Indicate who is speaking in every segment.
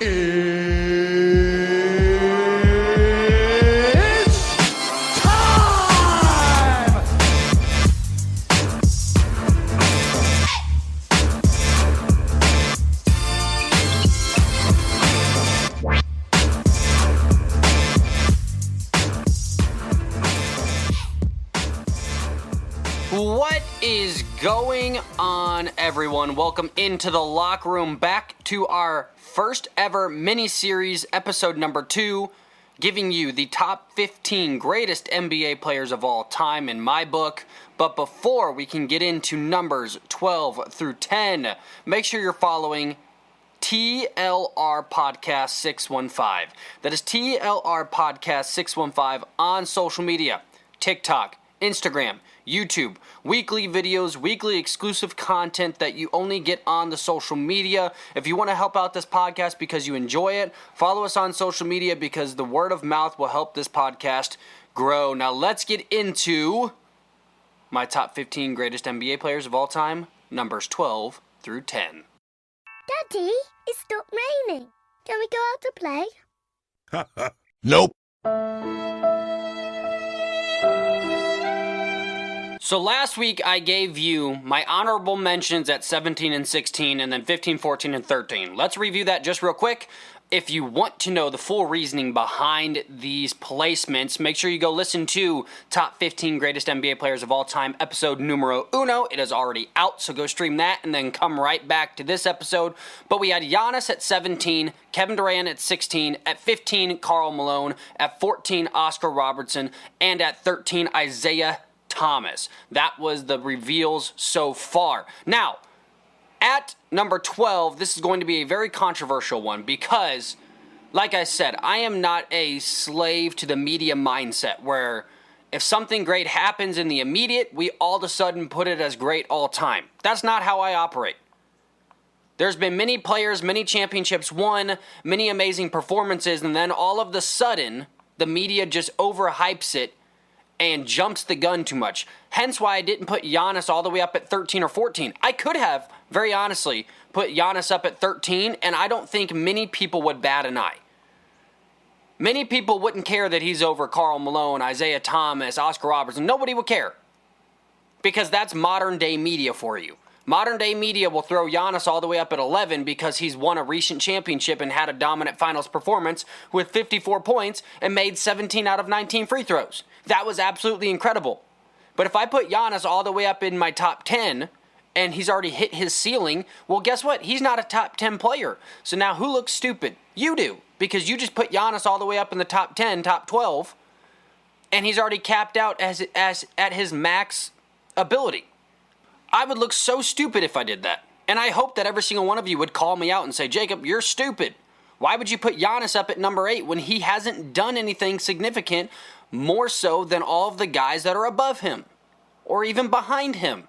Speaker 1: It's time!
Speaker 2: What is going on, everyone? Welcome into the locker room, back to our first ever mini-series, episode number 2, giving you the top 15 greatest NBA players of all time in my book. But before we can get into numbers 12 through 10, make sure you're following TLR Podcast 615. That is TLR Podcast 615 on social media, TikTok, Instagram, YouTube, weekly videos, weekly exclusive content that you only get on the social media. If you want to help out this podcast because you enjoy it, follow us on social media because the word of mouth will help this podcast grow. Now let's get into my top 15 greatest NBA players of all time, numbers 12 through 10.
Speaker 3: Daddy, it stopped raining. Can we go out to play?
Speaker 1: Nope.
Speaker 2: So last week I gave you my honorable mentions at 17 and 16 and then 15, 14, and 13. Let's review that just real quick. If you want to know the full reasoning behind these placements, make sure you go listen to Top 15 Greatest NBA Players of All Time, episode numero uno. It is already out, so go stream that and then come right back to this episode. But we had Giannis at 17, Kevin Durant at 16, at 15, Karl Malone, at 14, Oscar Robertson, and at 13, Isaiah Thomas. That was the reveals so far. Now, at number 12, this is going to be a very controversial one because, like I said, I am not a slave to the media mindset where if something great happens in the immediate, we all of a sudden put it as great all time. That's not how I operate. There's been many players, many championships won, many amazing performances, and then all of the sudden, the media just overhypes it and jumps the gun too much. Hence why I didn't put Giannis all the way up at 13 or 14. I could have, very honestly, put Giannis up at 13, and I don't think many people would bat an eye. Many people wouldn't care that he's over Karl Malone, Isaiah Thomas, Oscar Robertson. Nobody would care. Because that's modern day media for you. Modern day media will throw Giannis all the way up at 11 because he's won a recent championship and had a dominant finals performance with 54 points and made 17 out of 19 free throws. That was absolutely incredible. But if I put Giannis all the way up in my top 10 and he's already hit his ceiling, well, guess what? He's not a top 10 player. So now who looks stupid? You do, because you just put Giannis all the way up in the top 10, top 12, and he's already capped out as at his max ability. I would look so stupid if I did that. And I hope that every single one of you would call me out and say, Jacob, you're stupid. Why would you put Giannis up at number 8 when he hasn't done anything significant more so than all of the guys that are above him or even behind him?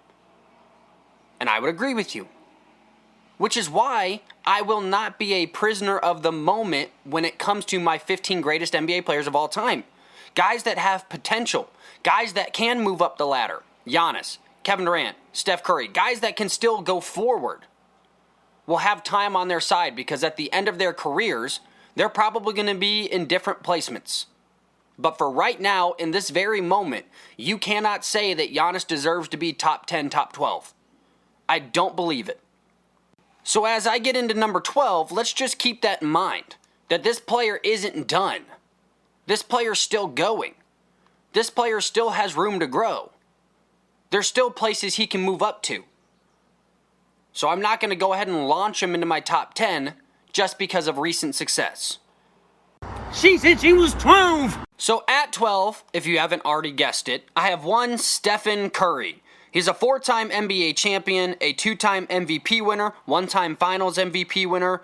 Speaker 2: And I would agree with you. Which is why I will not be a prisoner of the moment when it comes to my 15 greatest NBA players of all time. Guys that have potential. Guys that can move up the ladder. Giannis, Kevin Durant, Steph Curry, guys that can still go forward, will have time on their side because at the end of their careers, they're probably going to be in different placements. But for right now, in this very moment, you cannot say that Giannis deserves to be top 10, top 12. I don't believe it. So as I get into number 12, let's just keep that in mind, that this player isn't done. This player's still going. This player still has room to grow. There's still places he can move up to. So I'm not going to go ahead and launch him into my top 10 just because of recent success.
Speaker 4: She said she was 12.
Speaker 2: So at 12, if you haven't already guessed it, I have one Stephen Curry. He's a 4-time NBA champion, a 2-time MVP winner, 1-time Finals MVP winner,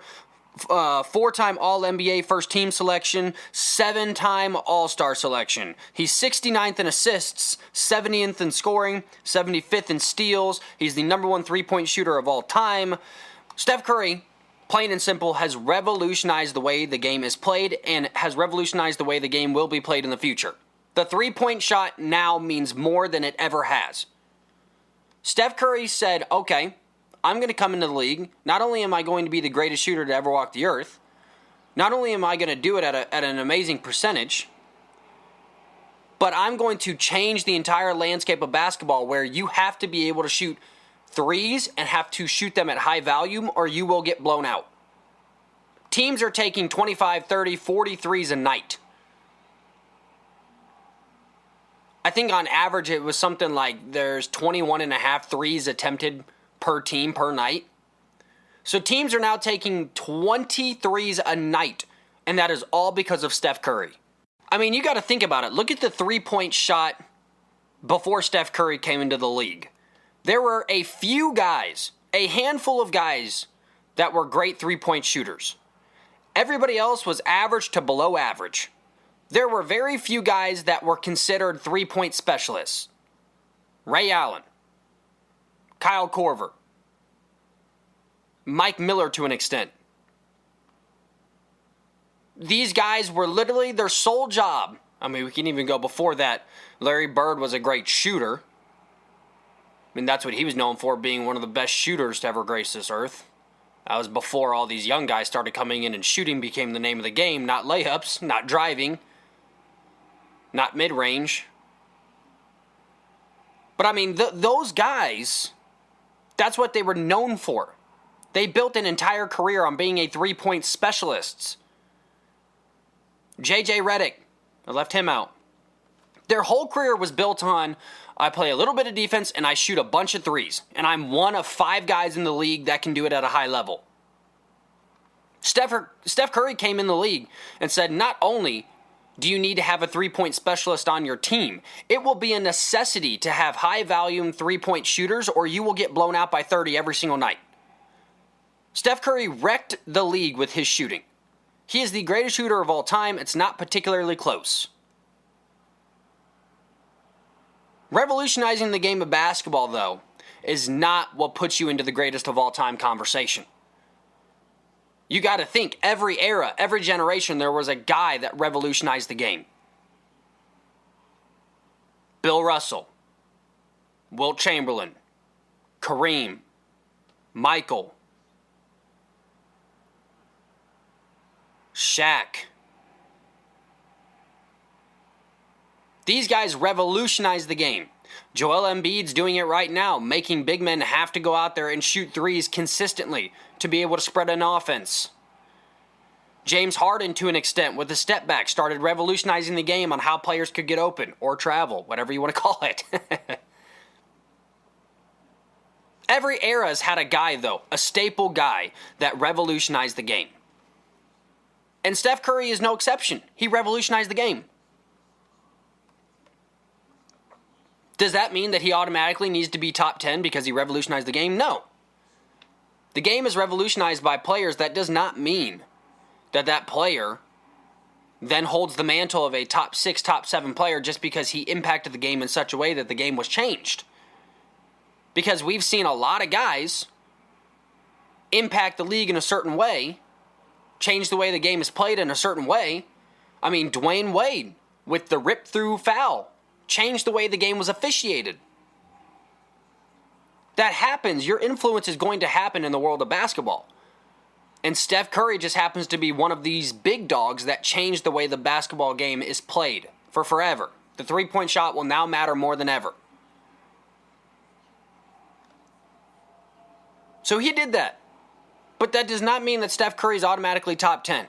Speaker 2: 4-time All-NBA first team selection, 7-time All-Star selection. He's 69th in assists, 70th in scoring, 75th in steals. He's the number 1 3-point shooter of all time. Steph Curry, plain and simple, has revolutionized the way the game is played and has revolutionized the way the game will be played in the future. The 3-point shot now means more than it ever has. Steph Curry said, okay, I'm going to come into the league. Not only am I going to be the greatest shooter to ever walk the earth, Not only am I going to do it at an amazing percentage, but I'm going to change the entire landscape of basketball where you have to be able to shoot threes and have to shoot them at high volume or you will get blown out. Teams are taking 25, 30, 40 threes a night. I think on average it was something like there's 21 and a half threes attempted per team per night. So teams are now taking 20 threes a night, and that is all because of Steph Curry. I mean, you got to think about it. Look at the three-point shot before Steph Curry came into the league. There were a few guys, a handful of guys, that were great three-point shooters. Everybody else was average to below average. There were very few guys that were considered three-point specialists. Ray Allen, Kyle Korver, Mike Miller to an extent. These guys were literally their sole job. I mean, we can even go before that. Larry Bird was a great shooter. I mean, that's what he was known for, being one of the best shooters to ever grace this earth. That was before all these young guys started coming in and shooting became the name of the game. Not layups, not driving, not mid-range. But I mean, those guys, that's what they were known for. They built an entire career on being a three-point specialist. J.J. Redick, I left him out. Their whole career was built on, I play a little bit of defense and I shoot a bunch of threes. And I'm one of 5 guys in the league that can do it at a high level. Steph Curry came in the league and said, not only do you need to have a three-point specialist on your team, it will be a necessity to have high-volume three-point shooters or you will get blown out by 30 every single night. Steph Curry wrecked the league with his shooting. He is the greatest shooter of all time. It's not particularly close. Revolutionizing the game of basketball, though, is not what puts you into the greatest of all time conversation. You got to think, every era, every generation, there was a guy that revolutionized the game. Bill Russell, Wilt Chamberlain, Kareem, Michael, Shaq. These guys revolutionized the game. Joel Embiid's doing it right now, making big men have to go out there and shoot threes consistently to be able to spread an offense. James Harden, to an extent, with the step back, started revolutionizing the game on how players could get open or travel, whatever you want to call it. Every era's had a guy, though, a staple guy that revolutionized the game. And Steph Curry is no exception. He revolutionized the game. Does that mean that he automatically needs to be top 10 because he revolutionized the game? No. The game is revolutionized by players. That does not mean that that player then holds the mantle of a top 6, top 7 player just because he impacted the game in such a way that the game was changed. Because we've seen a lot of guys impact the league in a certain way, change the way the game is played in a certain way. I mean, Dwayne Wade with the rip-through foul changed the way the game was officiated. That happens. Your influence is going to happen in the world of basketball. And Steph Curry just happens to be one of these big dogs that changed the way the basketball game is played for forever. The three-point shot will now matter more than ever. So he did that. But that does not mean that Steph Curry is automatically top 10.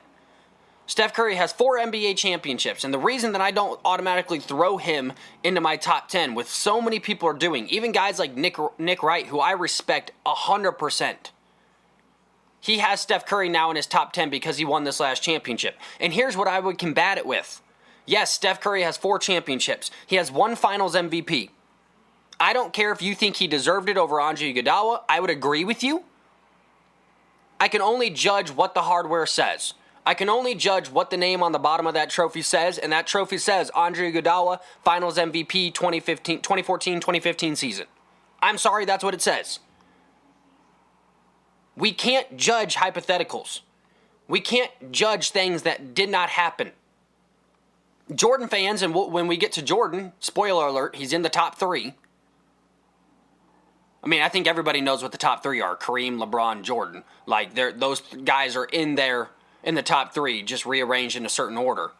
Speaker 2: Steph Curry has 4 NBA championships, and the reason that I don't automatically throw him into my top 10, with so many people are doing, even guys like Nick Wright, who I respect 100%. He has Steph Curry now in his top 10 because he won this last championship. And here's what I would combat it with. Yes, Steph Curry has 4 championships. He has 1 Finals MVP. I don't care if you think he deserved it over Andre Iguodala. I would agree with you. I can only judge what the hardware says. I can only judge what the name on the bottom of that trophy says, and that trophy says Andre Iguodala, Finals MVP 2014-2015 season. I'm sorry, that's what it says. We can't judge hypotheticals. We can't judge things that did not happen. Jordan fans, and when we get to Jordan, spoiler alert, he's in the top 3. I mean, I think everybody knows what the top 3 are. Kareem, LeBron, Jordan. Like, those guys are in there in the top 3, just rearranged in a certain order.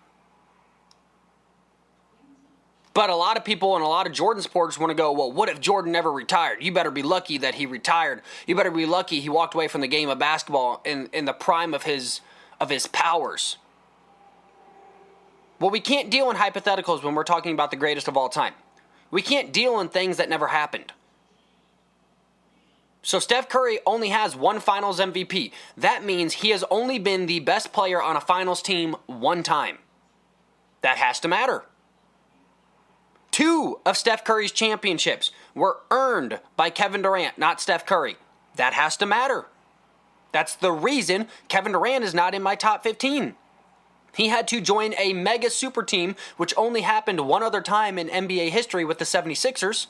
Speaker 2: But a lot of people and a lot of Jordan supporters want to go, well, what if Jordan never retired? You better be lucky that he retired. You better be lucky he walked away from the game of basketball in the prime of his powers. Well, we can't deal in hypotheticals when we're talking about the greatest of all time. We can't deal in things that never happened. So Steph Curry only has 1 Finals MVP. That means he has only been the best player on a Finals team 1 time. That has to matter. 2 of Steph Curry's championships were earned by Kevin Durant, not Steph Curry. That has to matter. That's the reason Kevin Durant is not in my top 15. He had to join a mega super team, which only happened 1 other time in NBA history with the 76ers.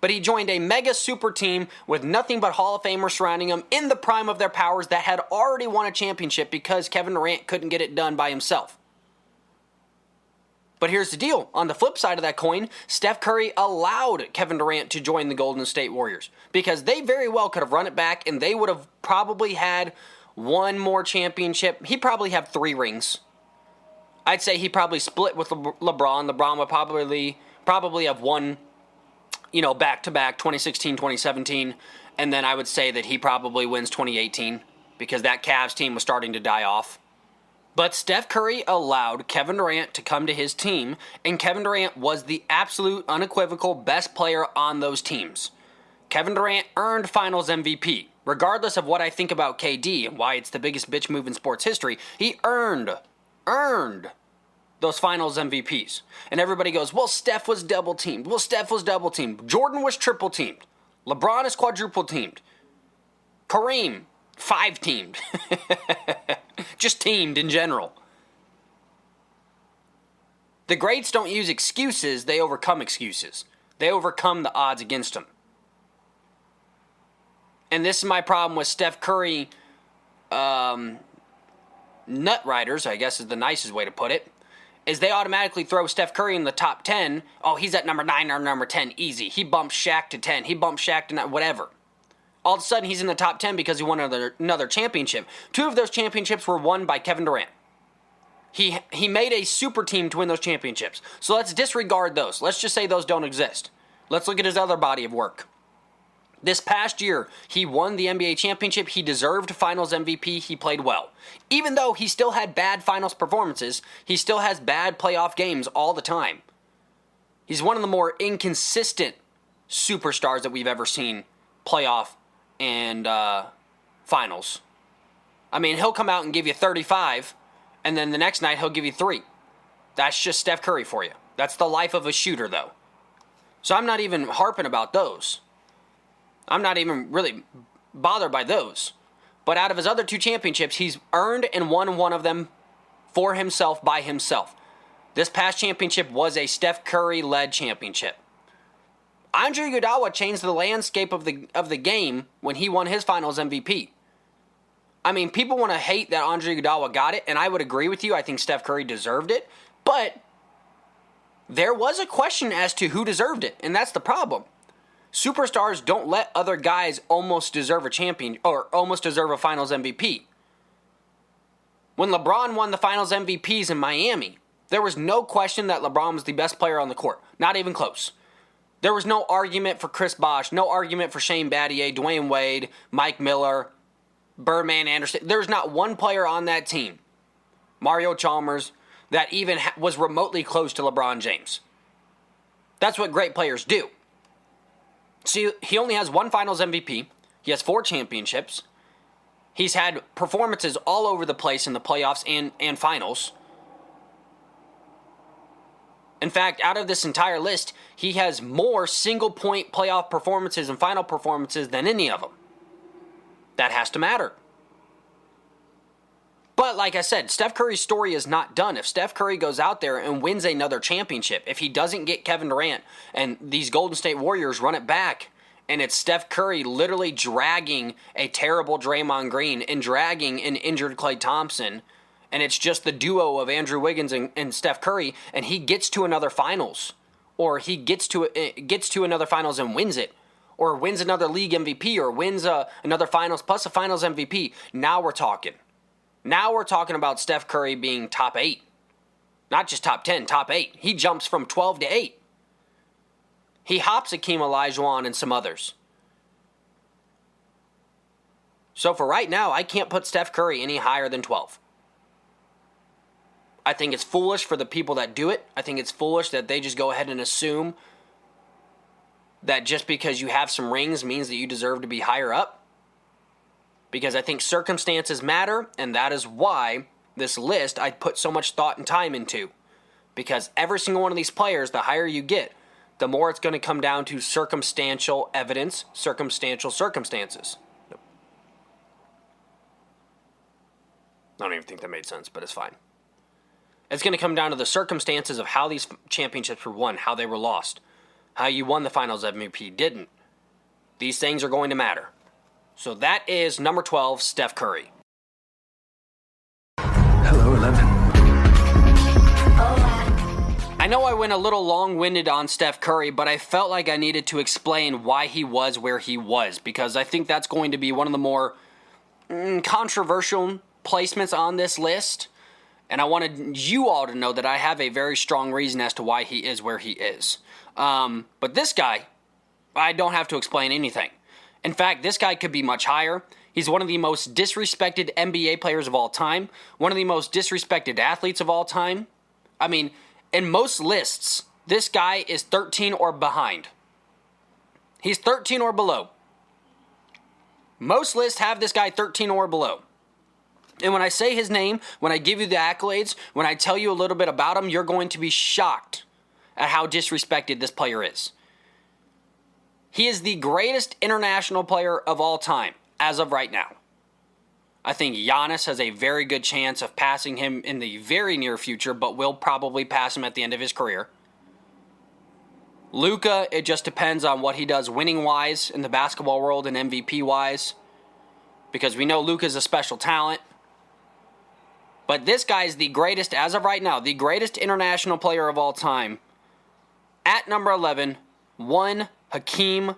Speaker 2: But he joined a mega super team with nothing but Hall of Famers surrounding him in the prime of their powers that had already won a championship because Kevin Durant couldn't get it done by himself. But here's the deal. On the flip side of that coin, Steph Curry allowed Kevin Durant to join the Golden State Warriors because they very well could have run it back and they would have probably had 1 more championship. He'd probably have 3 rings. I'd say he probably split with LeBron. LeBron would probably have won, back-to-back 2016, 2017. And then I would say that he probably wins 2018 because that Cavs team was starting to die off. But Steph Curry allowed Kevin Durant to come to his team, and Kevin Durant was the absolute, unequivocal best player on those teams. Kevin Durant earned Finals MVP. Regardless of what I think about KD and why it's the biggest bitch move in sports history, he earned those Finals MVPs. And everybody goes, well, Steph was double teamed. Jordan was triple teamed. LeBron is quadruple teamed. Kareem, 5 teamed. Just teamed in general. The greats don't use excuses, they overcome excuses. They overcome the odds against them. And this is my problem with Steph Curry nut riders, I guess is the nicest way to put it, is they automatically throw Steph Curry in the top 10. Oh, he's at number 9 or number 10, easy. He bumps Shaq to 10. He bumps Shaq to 9, whatever. All of a sudden, he's in the top 10 because he won another championship. 2 of those championships were won by Kevin Durant. He made a super team to win those championships. So let's disregard those. Let's just say those don't exist. Let's look at his other body of work. This past year, he won the NBA championship. He deserved Finals MVP. He played well. Even though he still had bad Finals performances, he still has bad playoff games all the time. He's one of the more inconsistent superstars that we've ever seen playoff and finals. I mean, he'll come out and give you 35, and then the next night he'll give you 3. That's just Steph Curry for you. That's the life of a shooter, though. So I'm not even harping about those. I'm not even really bothered by those. But out of his other 2 championships, he's earned and won one of them for himself by himself. This past championship was a Steph Curry-led championship. Andre Iguodala changed the landscape of the game when he won his Finals MVP. I mean, people want to hate that Andre Iguodala got it, and I would agree with you. I think Steph Curry deserved it. But there was a question as to who deserved it, and that's the problem. Superstars don't let other guys almost deserve a champion or almost deserve a Finals MVP. When LeBron won the Finals MVPs in Miami, there was no question that LeBron was the best player on the court. Not even close. There was no argument for Chris Bosh, no argument for Shane Battier, Dwayne Wade, Mike Miller, Birdman Anderson. There's not one player on that team, Mario Chalmers, that even was remotely close to LeBron James. That's what great players do. See, he only has 1 Finals MVP. He has 4 championships. He's had performances all over the place in the playoffs and finals. In fact, out of this entire list, he has more single-point playoff performances and final performances than any of them. That has to matter. But like I said, Steph Curry's story is not done. If Steph Curry goes out there and wins another championship, if he doesn't get Kevin Durant and these Golden State Warriors run it back, and it's Steph Curry literally dragging a terrible Draymond Green and dragging an injured Klay Thompson, and it's just the duo of Andrew Wiggins and Steph Curry, and he gets to another finals, or he gets to another finals and wins it, or wins another league MVP, or wins another finals plus a finals MVP, now we're talking. Now we're talking about Steph Curry being top 8. Not just top 10, top 8. He jumps from 12 to 8. He hops Hakeem Olajuwon and some others. So for right now, I can't put Steph Curry any higher than 12. I think it's foolish for the people that do it. I think it's foolish that they just go ahead and assume that just because you have some rings means that you deserve to be higher up. Because I think circumstances matter, and that is why this list I put so much thought and time into. Because every single one of these players, the higher you get, the more it's going to come down to circumstantial evidence, circumstantial circumstances. I don't even think that made sense, but it's fine. It's going to come down to the circumstances of how these championships were won, how they were lost, how you won the finals MVP, didn't. These things are going to matter. So that is number 12, Steph Curry.
Speaker 1: Hello, 11.
Speaker 2: I know I went a little long-winded on Steph Curry, but I felt like I needed to explain why he was where he was, because I think that's going to be one of the more controversial placements on this list, and I wanted you all to know that I have a very strong reason as to why he is where he is. But this guy, I don't have to explain anything. In fact, this guy could be much higher. He's one of the most disrespected NBA players of all time, one of the most disrespected athletes of all time. I mean, in most lists, this guy is 13 or behind. He's 13 or below. Most lists have this guy 13 or below. And when I say his name, when I give you the accolades, when I tell you a little bit about him, you're going to be shocked at how disrespected this player is. He is the greatest international player of all time, as of right now. I think Giannis has a very good chance of passing him in the very near future, but will probably pass him at the end of his career. Luka, it just depends on what he does winning-wise in the basketball world and MVP-wise, because we know Luka's a special talent. But this guy is the greatest, as of right now, the greatest international player of all time. At number 11, one Hakeem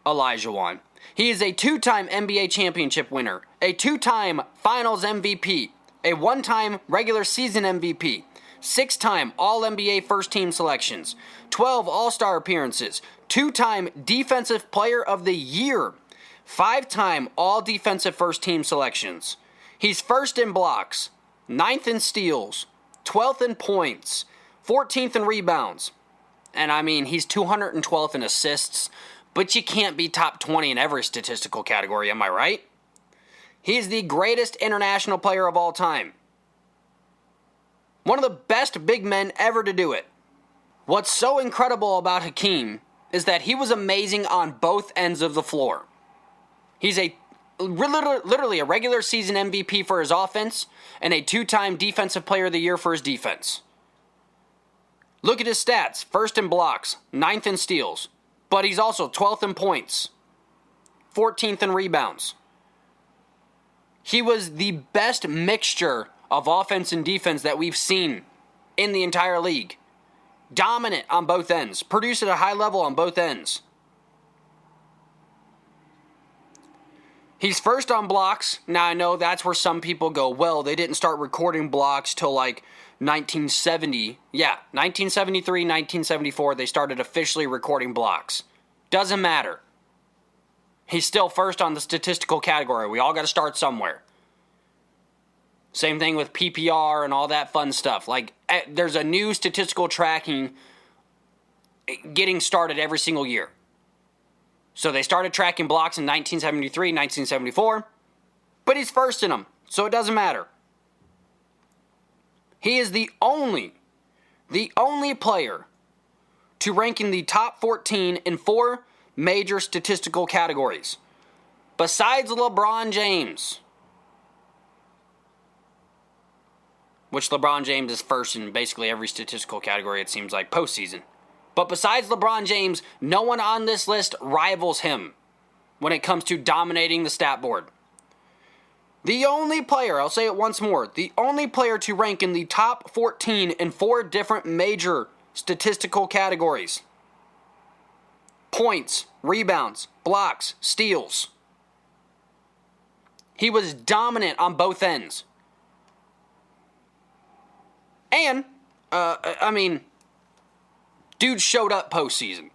Speaker 2: Olajuwon. He is a 2-time NBA championship winner, a 2-time finals MVP, a 1-time regular season MVP, 6-time All-NBA first-team selections, 12 All-Star appearances, 2-time Defensive Player of the Year, 5-time All-Defensive first-team selections. He's first in blocks, 9th in steals, 12th in points, 14th in rebounds. And I mean, he's 212th in assists, but you can't be top 20 in every statistical category, am I right? He's the greatest international player of all time. One of the best big men ever to do it. What's so incredible about Hakeem is that he was amazing on both ends of the floor. He's literally a regular season MVP for his offense and a 2-time Defensive Player of the Year for his defense. Look at his stats. First in blocks, 9th in steals, but he's also 12th in points, 14th in rebounds. He was the best mixture of offense and defense that we've seen in the entire league. Dominant on both ends, produced at a high level on both ends. He's first on blocks. Now I know that's where some people go, well, they didn't start recording blocks till like 1970. Yeah, 1973, 1974, they started officially recording blocks. Doesn't matter. He's still first on the statistical category. We all got to start somewhere. Same thing with PPR and all that fun stuff. Like, there's a new statistical tracking getting started every single year. So they started tracking blocks in 1973, 1974, but he's first in them, so it doesn't matter. He is the only player to rank in the top 14 in 4 major statistical categories, besides LeBron James, which LeBron James is first in basically every statistical category, it seems like, postseason. But besides LeBron James, no one on this list rivals him when it comes to dominating the stat board. The only player, I'll say it once more, the only player to rank in the top 14 in 4 different major statistical categories. points, rebounds, blocks, steals. He was dominant on both ends. And, dude showed up postseason.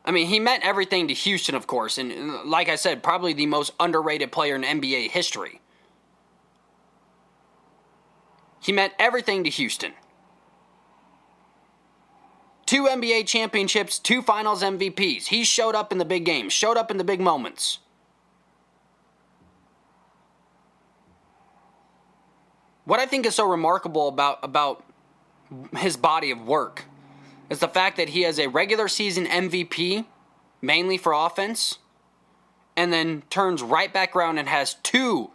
Speaker 2: He meant everything to Houston, of course, and like I said, probably the most underrated player in NBA history. He meant everything to Houston. 2 NBA championships, 2 finals MVPs. He showed up in the big games, showed up in the big moments. What I think is so remarkable about his body of work is the fact that he has a regular season MVP, mainly for offense, and then turns right back around and has 2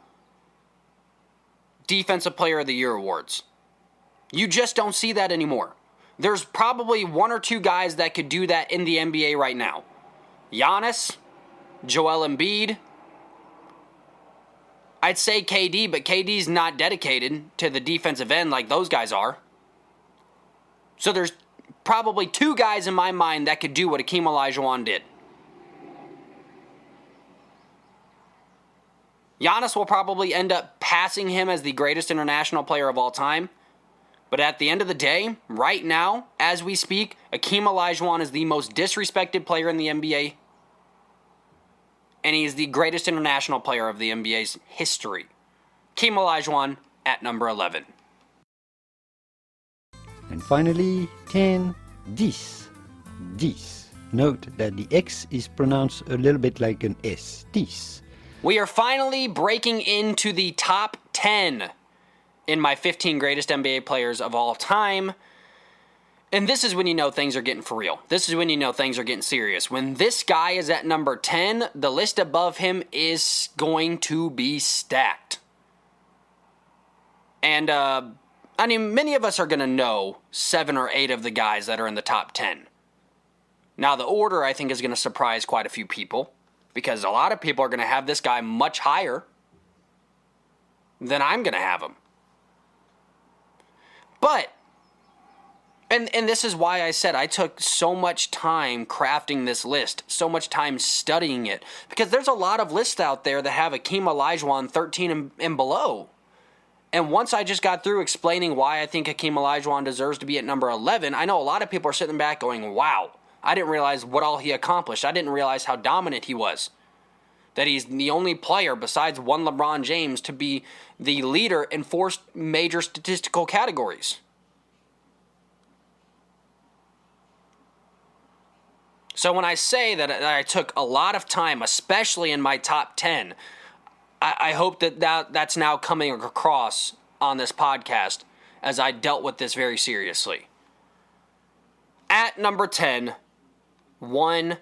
Speaker 2: Defensive Player of the Year awards. You just don't see that anymore. There's probably 1 or 2 guys that could do that in the NBA right now. Giannis, Joel Embiid. I'd say KD, but KD's not dedicated to the defensive end like those guys are. So there's probably 2 guys in my mind that could do what Hakeem Olajuwon did. Giannis will probably end up passing him as the greatest international player of all time. But at the end of the day, right now, as we speak, Hakeem Olajuwon is the most disrespected player in the NBA. And he is the greatest international player of the NBA's history. Hakeem Olajuwon at number 11.
Speaker 5: And finally, 10, 10. 10. Note that the X is pronounced a little bit like an S. 10.
Speaker 2: We are finally breaking into the top 10 in my 15 greatest NBA players of all time. And this is when you know things are getting for real. This is when you know things are getting serious. When this guy is at number 10, the list above him is going to be stacked. And, many of us are going to know 7 or 8 of the guys that are in the top 10. Now, the order, I think, is going to surprise quite a few people, because a lot of people are going to have this guy much higher than I'm going to have him. But, and this is why I said I took so much time crafting this list, so much time studying it, because there's a lot of lists out there that have Hakeem Olajuwon 13 and below. And once I just got through explaining why I think Hakeem Olajuwon deserves to be at number 11, I know a lot of people are sitting back going, wow, I didn't realize what all he accomplished. I didn't realize how dominant he was. That he's the only player besides one LeBron James to be the leader in 4 major statistical categories. So when I say that I took a lot of time, especially in my top 10, I hope that's now coming across on this podcast as I dealt with this very seriously. At number 10, 1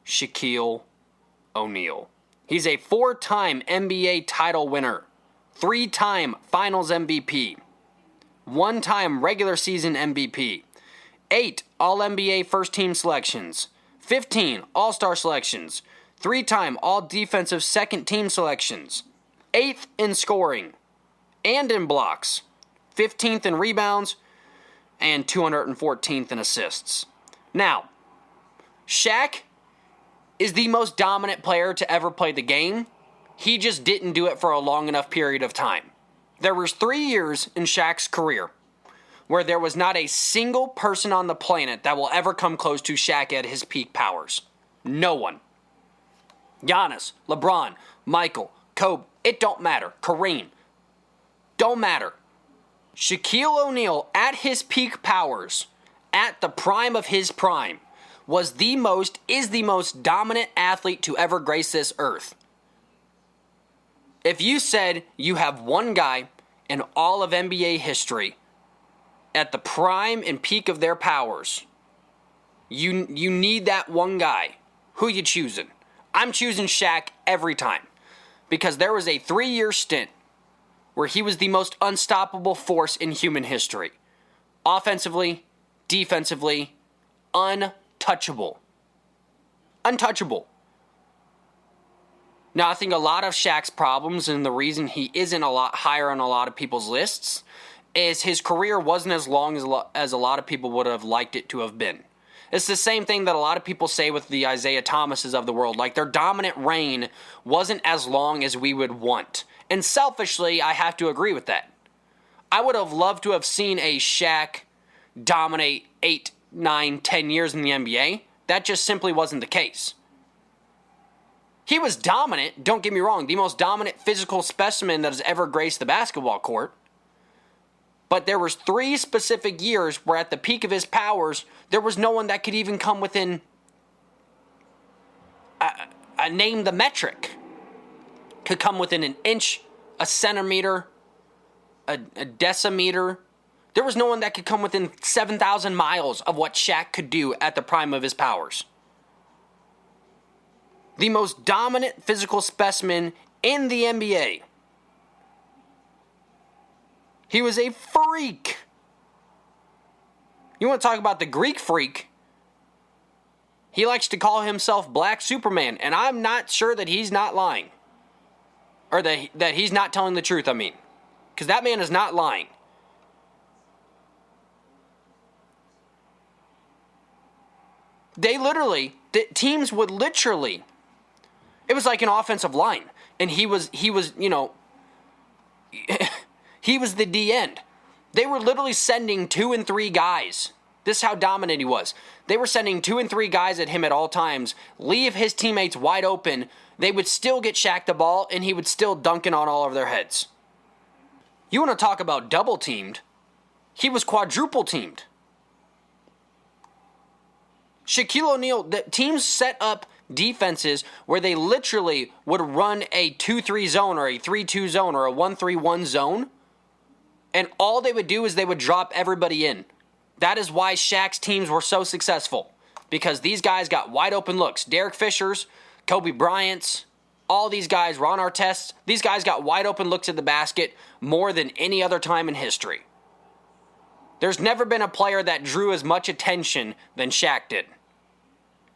Speaker 2: Shaquille O'Neal. He's a 4-time NBA title winner, 3-time Finals MVP, 1-time regular season MVP, 8 All-NBA first-team selections, 15 All-Star selections, 3-time All-Defensive second-team selections, 8th in scoring and in blocks, 15th in rebounds, and 214th in assists. Now, Shaq is the most dominant player to ever play the game. He just didn't do it for a long enough period of time. There was 3 years in Shaq's career where there was not a single person on the planet that will ever come close to Shaq at his peak powers. No one. Giannis, LeBron, Michael, Kobe, it don't matter. Kareem, don't matter. Shaquille O'Neal at his peak powers, at the prime of his prime, is the most dominant athlete to ever grace this earth. If you said you have one guy in all of NBA history at the prime and peak of their powers, you need that one guy. Who you choosing? I'm choosing Shaq every time, because there was a 3-year stint where he was the most unstoppable force in human history. Offensively, defensively, untouchable. Untouchable. Now, I think a lot of Shaq's problems, and the reason he isn't a lot higher on a lot of people's lists, is his career wasn't as long as a lot of people would have liked it to have been. It's the same thing that a lot of people say with the Isaiah Thomases of the world. Like, their dominant reign wasn't as long as we would want. And selfishly, I have to agree with that. I would have loved to have seen a Shaq dominate 8, 9, 10 years in the NBA. That just simply wasn't the case. He was dominant, don't get me wrong, the most dominant physical specimen that has ever graced the basketball court. But there was 3 specific years where at the peak of his powers, there was no one that could even come within name the metric. Could come within an inch, a centimeter, a decimeter. There was no one that could come within 7,000 miles of what Shaq could do at the prime of his powers. The most dominant physical specimen in the NBA. He was a freak. You want to talk about the Greek freak? He likes to call himself Black Superman, and I'm not sure that he's not lying. Or that he's not telling the truth, I mean. Because that man is not lying. The teams would literally, it was like an offensive line. And he was, you know, he was the D end. They were literally sending 2 and 3 guys. This is how dominant he was. They were sending 2 and 3 guys at him at all times, leave his teammates wide open. They would still get Shaq the ball, and he would still dunk it on all of their heads. You want to talk about double teamed? He was quadruple teamed. Shaquille O'Neal, the teams set up defenses where they literally would run a 2-3 zone or a 3-2 zone or a 1-3-1 zone. And all they would do is they would drop everybody in. That is why Shaq's teams were so successful. Because these guys got wide open looks. Derek Fisher's, Kobe Bryant's, all these guys, Ron Artest's, these guys got wide open looks at the basket more than any other time in history. There's never been a player that drew as much attention than Shaq did.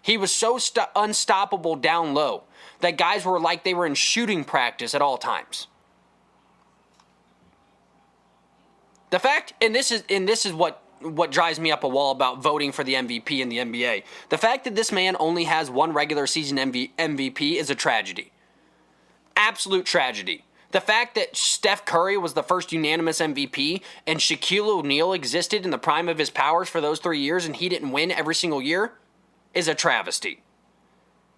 Speaker 2: He was so unstoppable down low that guys were like they were in shooting practice at all times. The fact, and this is what drives me up a wall about voting for the MVP in the NBA. The fact that this man only has 1 regular season MVP is a tragedy. Absolute tragedy. The fact that Steph Curry was the first unanimous MVP and Shaquille O'Neal existed in the prime of his powers for those 3 years and he didn't win every single year is a travesty.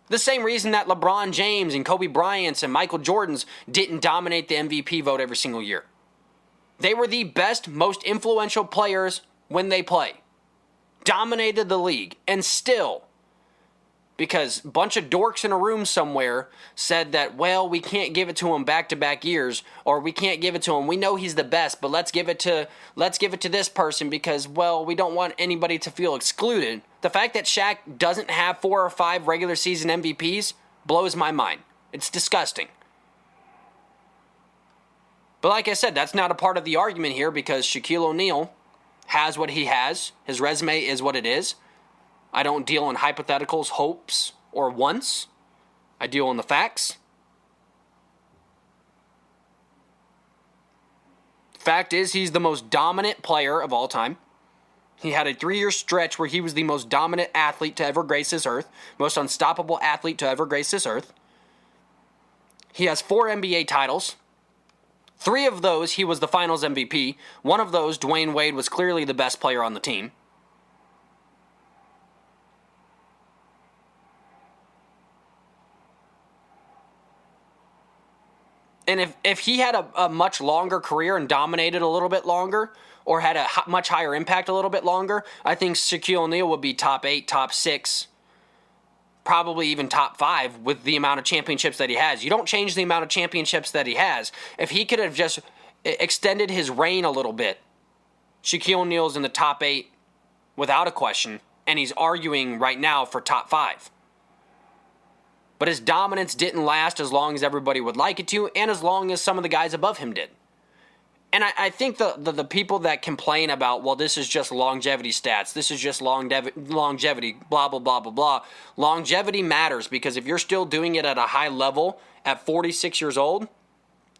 Speaker 2: The same reason that LeBron James and Kobe Bryant and Michael Jordan's didn't dominate the MVP vote every single year. They were the best, most influential players when they play. Dominated the league. And still, because a bunch of dorks in a room somewhere said that, well, we can't give it to him back-to-back years, or we can't give it to him. We know he's the best, but let's give it to this person because, well, we don't want anybody to feel excluded. The fact that Shaq doesn't have 4 or 5 regular season MVPs blows my mind. It's disgusting. But like I said, that's not a part of the argument here because Shaquille O'Neal has what he has. His resume is what it is. I don't deal in hypotheticals, hopes, or wants. I deal in the facts. Fact is, he's the most dominant player of all time. He had a 3-year stretch where he was the most dominant athlete to ever grace this earth, most unstoppable athlete to ever grace this earth. He has 4 NBA titles. 3 of those, he was the finals MVP. 1 of those, Dwayne Wade was clearly the best player on the team. And if he had a much longer career and dominated a little bit longer, or had a much higher impact a little bit longer, I think Shaquille O'Neal would be top 8, top 6, probably even top 5 with the amount of championships that he has. You don't change the amount of championships that he has. If he could have just extended his reign a little bit, Shaquille O'Neal's in the top 8 without a question, and he's arguing right now for top 5. But his dominance didn't last as long as everybody would like it to, and as long as some of the guys above him did. And I think the people that complain about, well, this is just longevity stats, this is just longevity, blah, blah, blah, blah, blah. Longevity matters because if you're still doing it at a high level at 46 years old,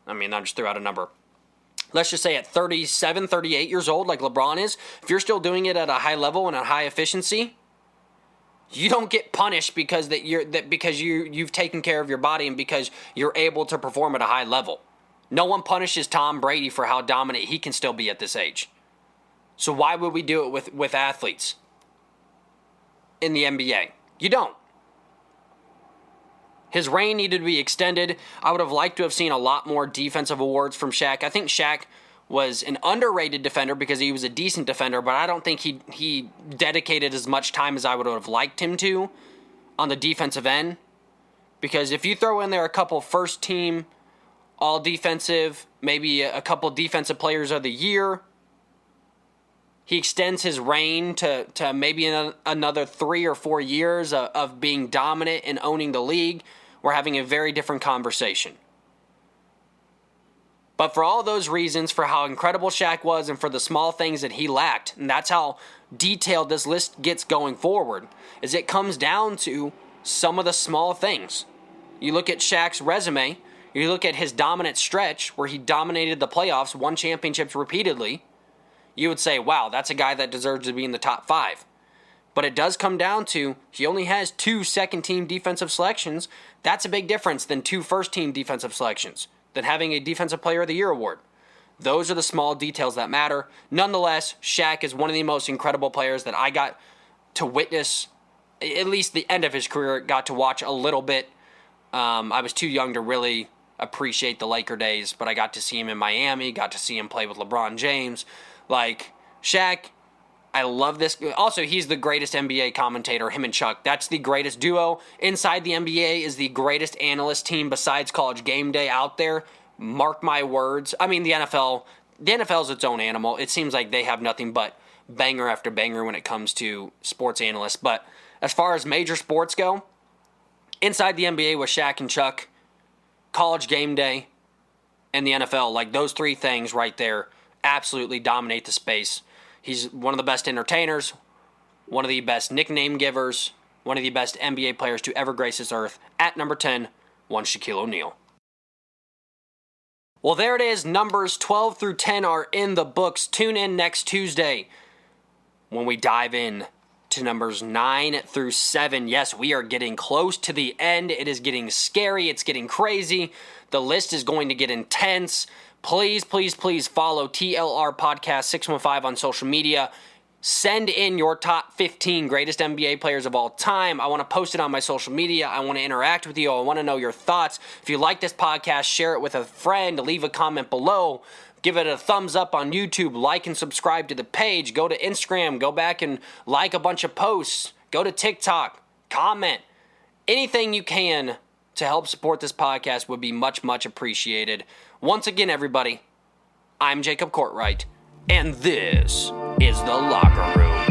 Speaker 2: I mean, I just threw out a number. Let's just say at 37, 38 years old, like LeBron is, if you're still doing it at a high level and a high efficiency, You don't get punished because you've taken care of your body and because you're able to perform at a high level. No one punishes Tom Brady for how dominant he can still be at this age. So why would we do it with athletes in the NBA? You don't. His reign needed to be extended. I would have liked to have seen a lot more defensive awards from Shaq. I think Shaq was an underrated defender because he was a decent defender, but I don't think he dedicated as much time as I would have liked him to on the defensive end. Because if you throw in there a couple first team, all defensive, maybe a couple defensive players of the year, he extends his reign to maybe another 3 or 4 years of being dominant and owning the league. We're having a very different conversation. But for all those reasons, for how incredible Shaq was and for the small things that he lacked, and that's how detailed this list gets going forward, is it comes down to some of the small things. You look at Shaq's resume, you look at his dominant stretch where he dominated the playoffs, won championships repeatedly, you would say, wow, that's a guy that deserves to be in the top 5. But it does come down to he only has 2 second-team defensive selections. That's a big difference than 2 first-team defensive selections, than having a Defensive Player of the Year award. Those are the small details that matter. Nonetheless, Shaq is one of the most incredible players that I got to witness, at least the end of his career, got to watch a little bit. I was too young to really appreciate the Laker days, but I got to see him in Miami, got to see him play with LeBron James. Like, Shaq, I love this. Also, he's the greatest NBA commentator, him and Chuck. That's the greatest duo. Inside the NBA is the greatest analyst team besides College Game Day out there. Mark my words. I mean, the NFL is its own animal. It seems like they have nothing but banger after banger when it comes to sports analysts. But as far as major sports go, inside the NBA with Shaq and Chuck, College Game Day, and the NFL, like those 3 things right there absolutely dominate the space. He's one of the best entertainers, one of the best nickname givers, one of the best NBA players to ever grace this earth. At number 10, one Shaquille O'Neal. Well, there it is. Numbers 12 through 10 are in the books. Tune in next Tuesday when we dive in to numbers 9 through 7. Yes, we are getting close to the end. It is getting scary. It's getting crazy. The list is going to get intense. Please, please, please follow TLR Podcast 615 on social media. Send in your top 15 greatest NBA players of all time. I want to post it on my social media. I want to interact with you. I want to know your thoughts. If you like this podcast, share it with a friend. Leave a comment below. Give it a thumbs up on YouTube. Like and subscribe to the page. Go to Instagram. Go back and like a bunch of posts. Go to TikTok. Comment. Anything you can to help support this podcast would be much, much appreciated. Once again, everybody, I'm Jacob Courtwright, and this is The Locker Room.